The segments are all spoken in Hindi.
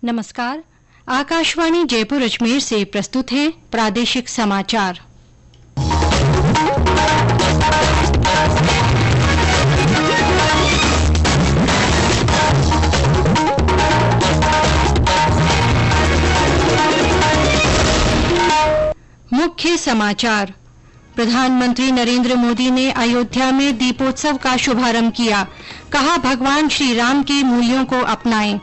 नमस्कार। आकाशवाणी जयपुर अजमेर से प्रस्तुत हैं प्रादेशिक समाचार। मुख्य समाचार। प्रधानमंत्री नरेंद्र मोदी ने अयोध्या में दीपोत्सव का शुभारंभ किया। कहा, भगवान श्री राम के मूल्यों को अपनाएं।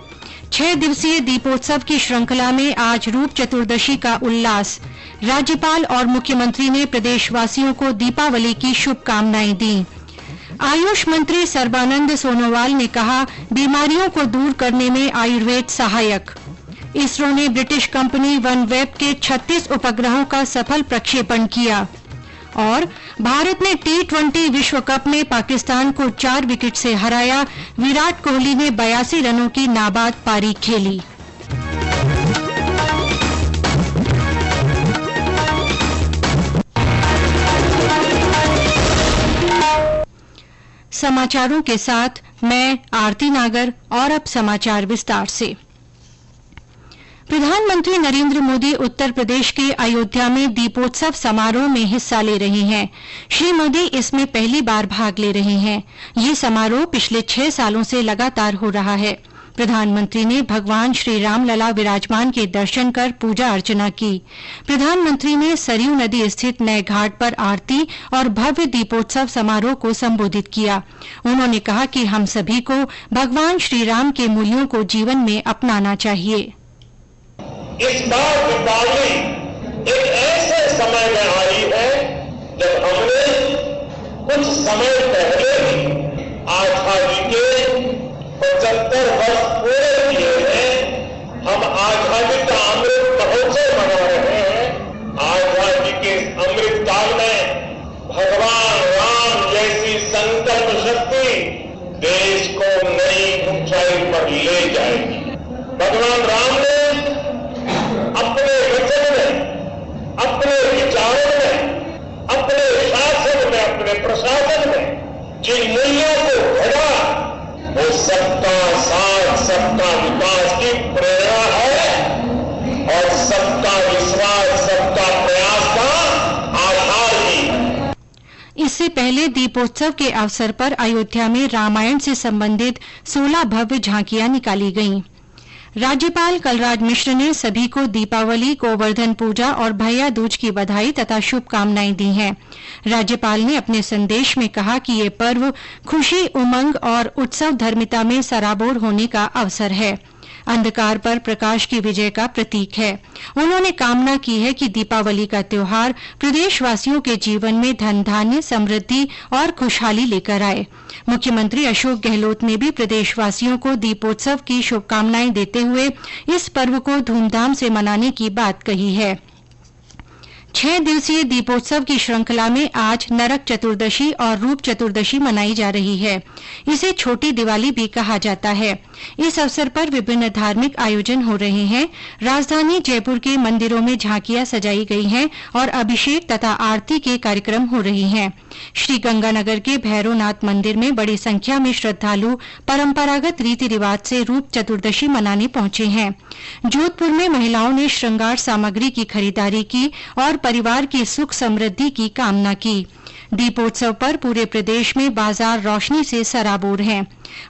6 दिवसीय दीपोत्सव की श्रृंखला में आज रूप चतुर्दशी का उल्लास। राज्यपाल और मुख्यमंत्री ने प्रदेशवासियों को दीपावली की शुभकामनाएं दी। आयुष मंत्री सर्बानंद सोनोवाल ने कहा, बीमारियों को दूर करने में आयुर्वेद सहायक। इसरो ने ब्रिटिश कंपनी वनवेब के 36 उपग्रहों का सफल प्रक्षेपण किया। और भारत ने T20 विश्व कप में पाकिस्तान को 4 विकेट से हराया। विराट कोहली ने 82 रनों की नाबाद पारी खेली। समाचारों के साथ मैं आरती नागर। और अब समाचार विस्तार से। प्रधानमंत्री नरेंद्र मोदी उत्तर प्रदेश के अयोध्या में दीपोत्सव समारोह में हिस्सा ले रहे हैं। श्री मोदी इसमें पहली बार भाग ले रहे हैं। ये समारोह पिछले 6 सालों से लगातार हो रहा है। प्रधानमंत्री ने भगवान श्री राम लला विराजमान के दर्शन कर पूजा अर्चना की। प्रधानमंत्री ने सरयू नदी स्थित नए घाट पर आरती और भव्य दीपोत्सव समारोह को संबोधित किया। उन्होंने कहा कि हम सभी को भगवान श्री राम के मूल्यों को जीवन में अपनाना चाहिए। इस बार दीपावली एक ऐसे समय में आई है जब हमने कुछ समय पहले ही आजादी के 75 वर्ष पूरे किए हैं। हम आजादी का अमृत महोत्सव मना रहे हैं। आजादी के अमृत काल में भगवान राम जैसी संकल्प शक्ति देश को नई ऊंचाई पर ले जाएगी। भगवान राम ने अपने वचन में, अपने विचारों में, अपने शासन में, अपने प्रशासन में जिन मूल्यों को घड़ा, वो सबका साथ, सबका विकास की प्रेरणा है और सबका विश्वास, सबका प्रयास का आधार भी है। इससे पहले दीपोत्सव के अवसर पर अयोध्या में रामायण से संबंधित 16 भव्य झांकियां निकाली गईं। राज्यपाल कलराज मिश्र ने सभी को दीपावली, गोवर्धन पूजा और भैया दूज की बधाई तथा शुभकामनाएं दी हैं। राज्यपाल ने अपने संदेश में कहा कि ये पर्व खुशी, उमंग और उत्सव धर्मिता में सराबोर होने का अवसर है। अंधकार पर प्रकाश की विजय का प्रतीक है। उन्होंने कामना की है कि दीपावली का त्योहार प्रदेशवासियों के जीवन में धन धान्य, समृद्धि और खुशहाली लेकर आए। मुख्यमंत्री अशोक गहलोत ने भी प्रदेशवासियों को दीपोत्सव की शुभकामनाएं देते हुए इस पर्व को धूमधाम से मनाने की बात कही है। 6 दिवसीय दीपोत्सव की श्रृंखला में आज नरक चतुर्दशी और रूप चतुर्दशी मनाई जा रही है। इसे छोटी दिवाली भी कहा जाता है। इस अवसर पर विभिन्न धार्मिक आयोजन हो रहे हैं। राजधानी जयपुर के मंदिरों में झांकियां सजाई गई हैं और अभिषेक तथा आरती के कार्यक्रम हो रहे हैं। श्री गंगानगर के भैरवनाथ मंदिर में बड़ी संख्या में श्रद्धालु परंपरागत रीति रिवाज से रूप चतुर्दशी मनाने पहुंचे हैं। जोधपुर में महिलाओं ने श्रृंगार सामग्री की खरीदारी की और परिवार की सुख समृद्धि की कामना की। दीपोत्सव पर पूरे प्रदेश में बाजार रोशनी से सराबोर हैं।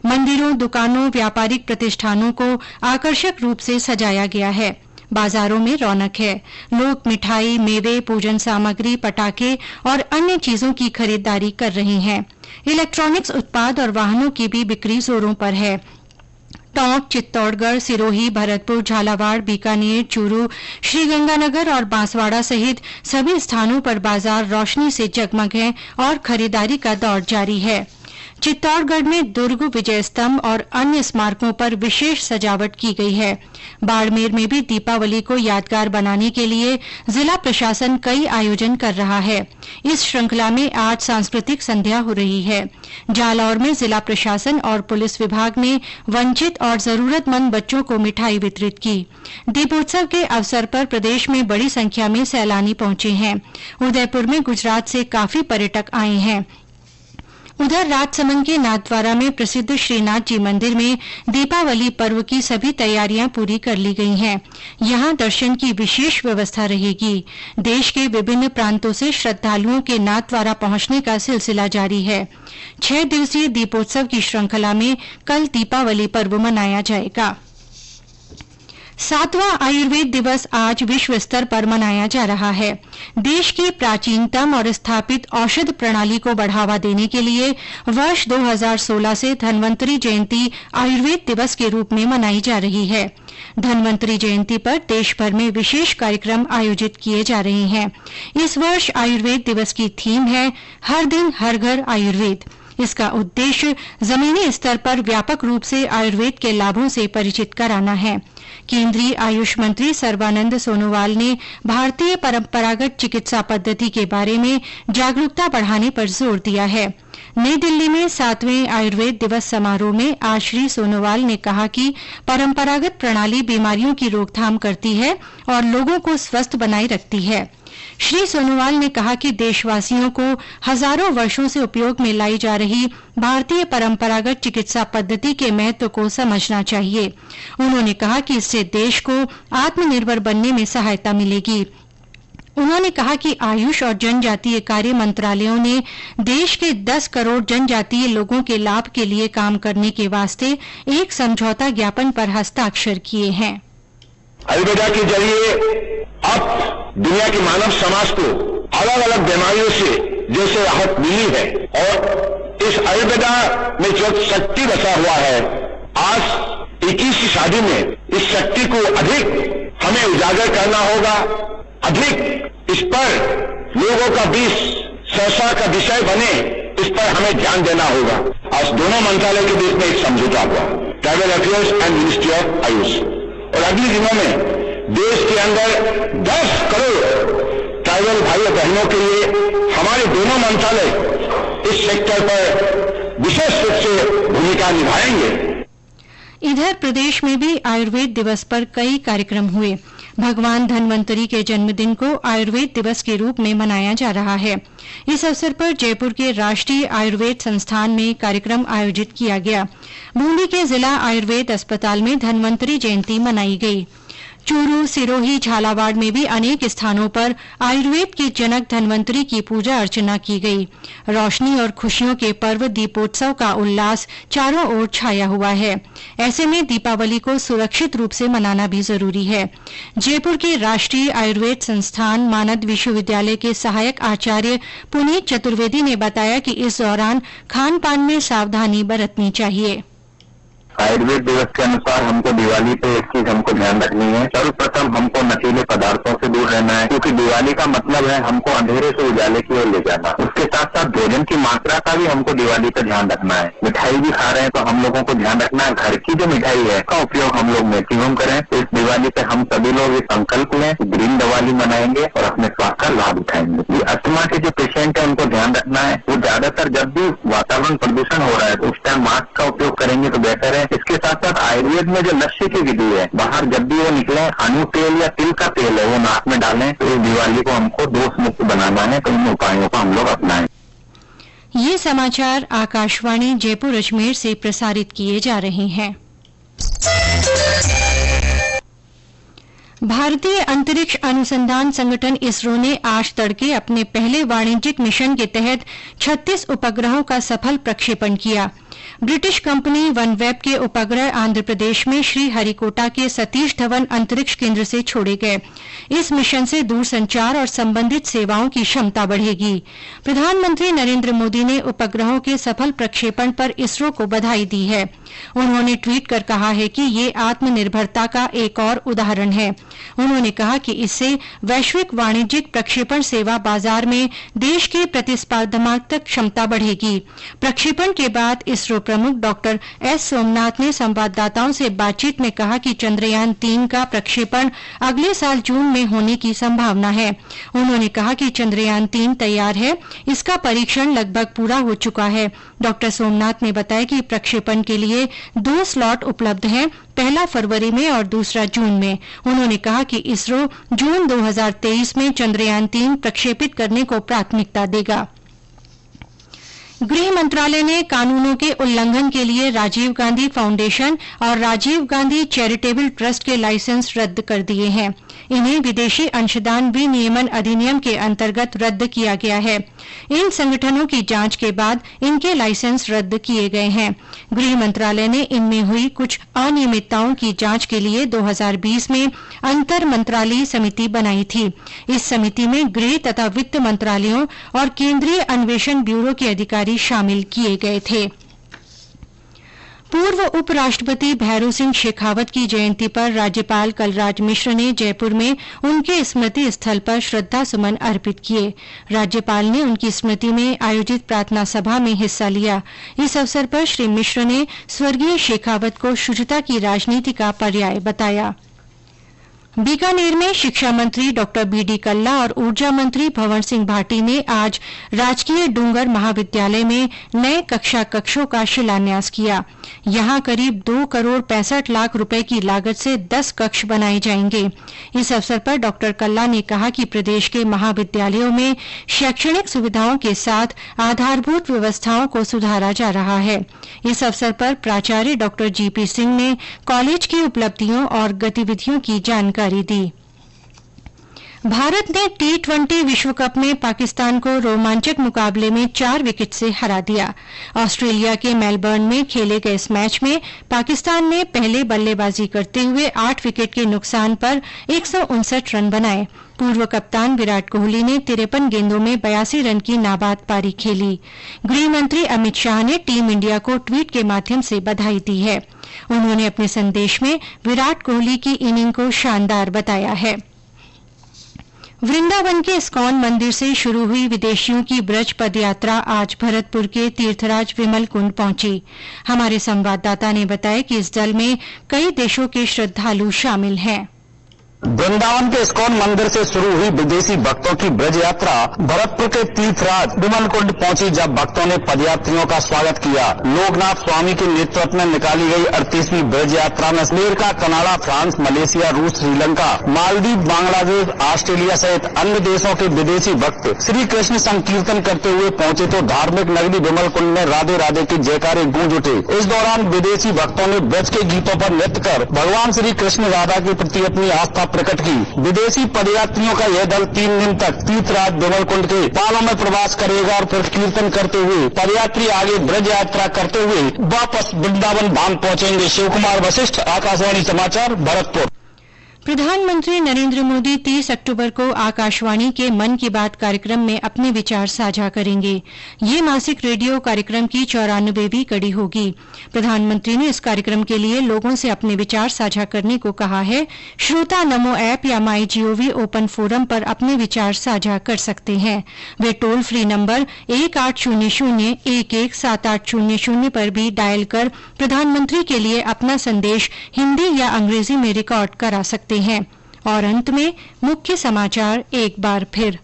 मंदिरों, दुकानों, व्यापारिक प्रतिष्ठानों को आकर्षक रूप से सजाया गया है। बाजारों में रौनक है। लोग मिठाई, मेवे, पूजन सामग्री, पटाखे और अन्य चीजों की खरीदारी कर रहे हैं। इलेक्ट्रॉनिक्स उत्पाद और वाहनों की भी बिक्री जोरों पर है। टोंक, चित्तौड़गढ़, सिरोही, भरतपुर, झालावाड़, बीकानेर, चूरू, श्रीगंगानगर और बांसवाड़ा सहित सभी स्थानों पर बाजार रोशनी से जगमग हैं और खरीदारी का दौर जारी है। चित्तौड़गढ़ में दुर्ग, विजय स्तंभ और अन्य स्मारकों पर विशेष सजावट की गई है। बाड़मेर में भी दीपावली को यादगार बनाने के लिए जिला प्रशासन कई आयोजन कर रहा है। इस श्रृंखला में आज सांस्कृतिक संध्या हो रही है। जालौर में जिला प्रशासन और पुलिस विभाग ने वंचित और जरूरतमंद बच्चों को मिठाई वितरित की। दीपोत्सव के अवसर पर प्रदेश में बड़ी संख्या में सैलानी पहुंचे हैं। उदयपुर में गुजरात से काफी पर्यटक आए हैं। उधर राजसमंद के नाथद्वारा में प्रसिद्ध श्रीनाथ जी मंदिर में दीपावली पर्व की सभी तैयारियां पूरी कर ली गई हैं। यहां दर्शन की विशेष व्यवस्था रहेगी। देश के विभिन्न प्रांतों से श्रद्धालुओं के नाथद्वारा पहुंचने का सिलसिला जारी है। 6 दिवसीय दीपोत्सव की श्रृंखला में कल दीपावली पर्व मनाया जाएगा। 7वां आयुर्वेद दिवस आज विश्व स्तर पर मनाया जा रहा है। देश की प्राचीनतम और स्थापित औषध प्रणाली को बढ़ावा देने के लिए वर्ष 2016 से धन्वंतरी जयंती आयुर्वेद दिवस के रूप में मनाई जा रही है। धन्वंतरी जयंती पर देशभर में विशेष कार्यक्रम आयोजित किए जा रहे हैं। इस वर्ष आयुर्वेद दिवस की थीम है हर दिन हर घर आयुर्वेद। इसका उद्देश्य जमीनी स्तर पर व्यापक रूप से आयुर्वेद के लाभों से परिचित कराना है। केंद्रीय आयुष मंत्री सर्बानंद सोनोवाल ने भारतीय परंपरागत चिकित्सा पद्धति के बारे में जागरूकता बढ़ाने पर जोर दिया है। नई दिल्ली में 7वें आयुर्वेद दिवस समारोह में आज श्री सोनोवाल ने कहा कि परंपरागत प्रणाली बीमारियों की रोकथाम करती है और लोगों को स्वस्थ बनाए रखती है। श्री सोनोवाल ने कहा कि देशवासियों को हजारों वर्षों से उपयोग में लाई जा रही भारतीय परंपरागत चिकित्सा पद्धति के महत्व को समझना चाहिए। उन्होंने कहा कि इससे देश को आत्मनिर्भर बनने में सहायता मिलेगी। उन्होंने कहा कि आयुष और जनजातीय कार्य मंत्रालयों ने देश के 10 करोड़ जनजातीय लोगों के लाभ के लिए काम करने के वास्ते एक समझौता ज्ञापन पर हस्ताक्षर किए हैं। आयुर्वेदा के जरिए अब दुनिया के मानव समाज को अलग अलग बीमारियों से जैसे राहत मिली है और इस आयुर्वेदा में जो शक्ति बचा हुआ है, आज 21वीं सदी में इस शक्ति को अधिक हमें उजागर करना होगा। अधिक इस पर लोगों का बीच चर्चा का विषय बने, इस पर हमें ध्यान देना होगा। आज दोनों मंत्रालय के बीच में एक समझौता हुआ, tribal affairs and ministry of Ayush, और अगले दिनों में देश के अंदर 10 करोड़ ट्राइबल भाइयों बहनों के लिए हमारे दोनों मंत्रालय इस सेक्टर पर विशेष रूप से भूमिका निभाएंगे। इधर प्रदेश में भी आयुर्वेद दिवस पर कई कार्यक्रम हुए। भगवान धन्वंतरी के जन्मदिन को आयुर्वेद दिवस के रूप में मनाया जा रहा है। इस अवसर पर जयपुर के राष्ट्रीय आयुर्वेद संस्थान में कार्यक्रम आयोजित किया गया। बूंदी के जिला आयुर्वेद अस्पताल में धन्वंतरी जयंती मनाई गई। चूरू, सिरोही, झालावाड़ में भी अनेक स्थानों पर आयुर्वेद के जनक धन्वंतरी की पूजा अर्चना की गई। रोशनी और खुशियों के पर्व दीपोत्सव का उल्लास चारों ओर छाया हुआ है। ऐसे में दीपावली को सुरक्षित रूप से मनाना भी जरूरी है। जयपुर के राष्ट्रीय आयुर्वेद संस्थान मानद विश्वविद्यालय के सहायक आचार्य पुनीत चतुर्वेदी ने बताया कि इस दौरान खान पान में सावधानी बरतनी चाहिए। आयुर्वेद दिवस के अनुसार हमको दिवाली पे एक चीज हमको ध्यान रखनी है। सर्वप्रथम हमको नशीले पदार्थों से दूर रहना है, क्योंकि दिवाली का मतलब है हमको अंधेरे से उजाले की ओर ले जाना। उसके साथ साथ भोजन की मात्रा का भी हमको दिवाली पे ध्यान रखना है। मिठाई भी खा रहे हैं तो हम लोगों को ध्यान रखना है घर की जो मिठाई है का उपयोग हम लोग मैक्सिमम करें। इस दिवाली पे हम सभी लोग एक संकल्प लें, ग्रीन दिवाली मनाएंगे और अपने स्वास्थ्य का लाभ उठाएंगे। ये अस्थमा के जो पेशेंट है उनको ध्यान रखना है, वो ज्यादातर जब भी वातावरण प्रदूषण हो रहा है तो उस टाइम मास्क का उपयोग करेंगे तो बेहतर है। इसके साथ साथ आयुर्वेद में जो लस्सी की विधि है, बाहर जब भी वो निकले हनु तेल या तिल का तेल है वो नाक में डालें। तो इस दिवाली को हमको दोष मुक्त बनाना है, तो इन उपायों को हम लोग अपनाएं। ये समाचार आकाशवाणी जयपुर अजमेर से प्रसारित किए जा रहे हैं। भारतीय अंतरिक्ष अनुसंधान संगठन इसरो ने आज तड़के अपने पहले वाणिज्यिक मिशन के तहत 36 उपग्रहों का सफल प्रक्षेपण किया। ब्रिटिश कंपनी वनवेब के उपग्रह आंध्र प्रदेश में श्रीहरिकोटा के सतीश धवन अंतरिक्ष केंद्र से छोड़े गए। इस मिशन से दूरसंचार और संबंधित सेवाओं की क्षमता बढ़ेगी। प्रधानमंत्री नरेंद्र मोदी ने उपग्रहों के सफल प्रक्षेपण पर इसरो को बधाई दी है। उन्होंने ट्वीट कर कहा है कि ये आत्मनिर्भरता का एक और उदाहरण है। उन्होंने कहा कि इससे वैश्विक वाणिज्यिक प्रक्षेपण सेवा बाजार में देश की प्रतिस्पर्धात्मक क्षमता बढ़ेगी। प्रक्षेपण के बाद इसरो प्रमुख डॉक्टर एस सोमनाथ ने संवाददाताओं से बातचीत में कहा कि चंद्रयान 3 का प्रक्षेपण अगले साल जून में होने की संभावना है। उन्होंने कहा कि चंद्रयान 3 तैयार है, इसका परीक्षण लगभग पूरा हो चुका है। डॉक्टर सोमनाथ ने बताया कि प्रक्षेपण के लिए 2 स्लॉट उपलब्ध हैं, पहला फरवरी में और दूसरा जून में। उन्होंने कहा कि इसरो जून 2023 में चंद्रयान 3 प्रक्षेपित करने को प्राथमिकता देगा। गृह मंत्रालय ने कानूनों के उल्लंघन के लिए राजीव गांधी फाउंडेशन और राजीव गांधी चैरिटेबल ट्रस्ट के लाइसेंस रद्द कर दिए हैं। इन्हें विदेशी अंशदान विनियमन अधिनियम के अंतर्गत रद्द किया गया है। इन संगठनों की जांच के बाद इनके लाइसेंस रद्द किए गए हैं। गृह मंत्रालय ने इनमें हुई कुछ अनियमितताओं की जांच के लिए 2020 में अंतर मंत्रालयी समिति बनाई थी। इस समिति में गृह तथा वित्त मंत्रालयों और केंद्रीय अन्वेषण ब्यूरो के अधिकारी शामिल किए गए थे। पूर्व उपराष्ट्रपति भैरू सिंह शेखावत की जयंती पर राज्यपाल कलराज मिश्र ने जयपुर में उनके स्मृति स्थल पर श्रद्धा सुमन अर्पित किए। राज्यपाल ने उनकी स्मृति में आयोजित प्रार्थना सभा में हिस्सा लिया। इस अवसर पर श्री मिश्र ने स्वर्गीय शेखावत को शुचिता की राजनीति का पर्याय बताया। बीकानेर में शिक्षा मंत्री डॉ बीडी कल्ला और ऊर्जा मंत्री भंवर सिंह भाटी ने आज राजकीय डूंगर महाविद्यालय में नए कक्षों का शिलान्यास किया। यहां करीब 2 करोड़ 65 लाख रुपए की लागत से 10 कक्ष बनाए जाएंगे। इस अवसर पर डॉ कल्ला ने कहा कि प्रदेश के महाविद्यालयों में शैक्षणिक सुविधाओं के साथ आधारभूत व्यवस्थाओं को सुधारा जा रहा है। इस अवसर पर प्राचार्य डॉ जीपी सिंह ने कॉलेज की उपलब्धियों और गतिविधियों की जानकारी दी। भारत ने T20 विश्व कप में पाकिस्तान को रोमांचक मुकाबले में 4 विकेट से हरा दिया। ऑस्ट्रेलिया के मेलबर्न में खेले गए इस मैच में पाकिस्तान ने पहले बल्लेबाजी करते हुए 8 विकेट के नुकसान पर 159 रन बनाए। पूर्व कप्तान विराट कोहली ने 53 गेंदों में 82 रन की नाबाद पारी खेली। गृह मंत्री अमित शाह ने टीम इंडिया को ट्वीट के माध्यम से बधाई दी है। उन्होंने अपने संदेश में विराट कोहली की इनिंग को शानदार बताया है। वृंदावन के इस्कॉन मंदिर से शुरू हुई विदेशियों की ब्रज पदयात्रा आज भरतपुर के तीर्थराज विमल कुंड पहुंची। हमारे संवाददाता ने बताया कि इस दल में कई देशों के श्रद्धालु शामिल हैं। वृंदावन के इस्कॉन मंदिर से शुरू हुई विदेशी भक्तों की ब्रज यात्रा भरतपुर के तीर्थराज विमल कुंड पहुंची, जब भक्तों ने पदयात्रियों का स्वागत किया। लोकनाथ स्वामी के नेतृत्व में निकाली गई 38वीं ब्रज यात्रा में अमेरिका, कनाडा, फ्रांस, मलेशिया, रूस, श्रीलंका, मालदीव, बांग्लादेश, ऑस्ट्रेलिया सहित अन्य देशों के विदेशी भक्त श्री कृष्ण संकीर्तन करते हुए पहुंचे तो धार्मिक नगरी विमल कुंड में राधे राधे के जयकारे गूंज उठे। इस दौरान विदेशी भक्तों ने ब्रज के गीतों पर नृत्य कर भगवान श्री कृष्ण राधा के प्रति अपनी आस्था प्रकट की। विदेशी पदयात्रियों का यह दल 3 दिन तक तीर्थराज विमल कुंड के पालों में प्रवास करेगा और फिर कीर्तन करते हुए पदयात्री आगे ब्रज यात्रा करते हुए वापस वृंदावन धाम पहुंचेंगे। शिव कुमार वशिष्ठ, आकाशवाणी समाचार, भरतपुर। प्रधानमंत्री नरेंद्र मोदी 30 अक्टूबर को आकाशवाणी के मन की बात कार्यक्रम में अपने विचार साझा करेंगे। ये मासिक रेडियो कार्यक्रम की 94वीं कड़ी होगी। प्रधानमंत्री ने इस कार्यक्रम के लिए लोगों से अपने विचार साझा करने को कहा है। श्रोता नमो ऐप या माई जीओवी ओपन फोरम पर अपने विचार साझा कर सकते हैं। वे टोल फ्री नंबर 1800-117800 पर भी डायल कर प्रधानमंत्री के लिए अपना संदेश हिंदी या अंग्रेजी में रिकॉर्ड करा सकते हैं। और अंत में मुख्य समाचार एक बार फिर।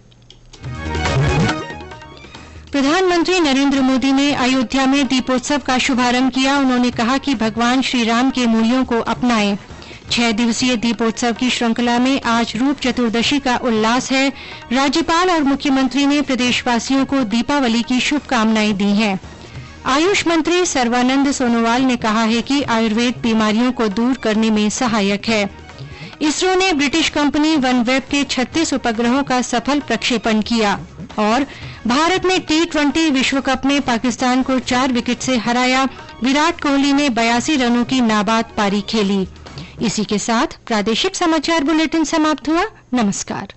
प्रधानमंत्री नरेंद्र मोदी ने अयोध्या में दीपोत्सव का शुभारंभ किया। उन्होंने कहा कि भगवान श्री राम के मूल्यों को अपनाएं। 6 दिवसीय दीपोत्सव की श्रृंखला में आज रूप चतुर्दशी का उल्लास है। राज्यपाल और मुख्यमंत्री ने प्रदेशवासियों को दीपावली की शुभकामनाएं दी हैं। आयुष मंत्री सर्बानंद सोनोवाल ने कहा है कि आयुर्वेद बीमारियों को दूर करने में सहायक है। इसरो ने ब्रिटिश कंपनी वनवेब के 36 उपग्रहों का सफल प्रक्षेपण किया। और भारत ने T20 विश्व कप में पाकिस्तान को 4 विकेट से हराया। विराट कोहली ने 82 रनों की नाबाद पारी खेली। इसी के साथ प्रादेशिक समाचार बुलेटिन समाप्त हुआ। नमस्कार।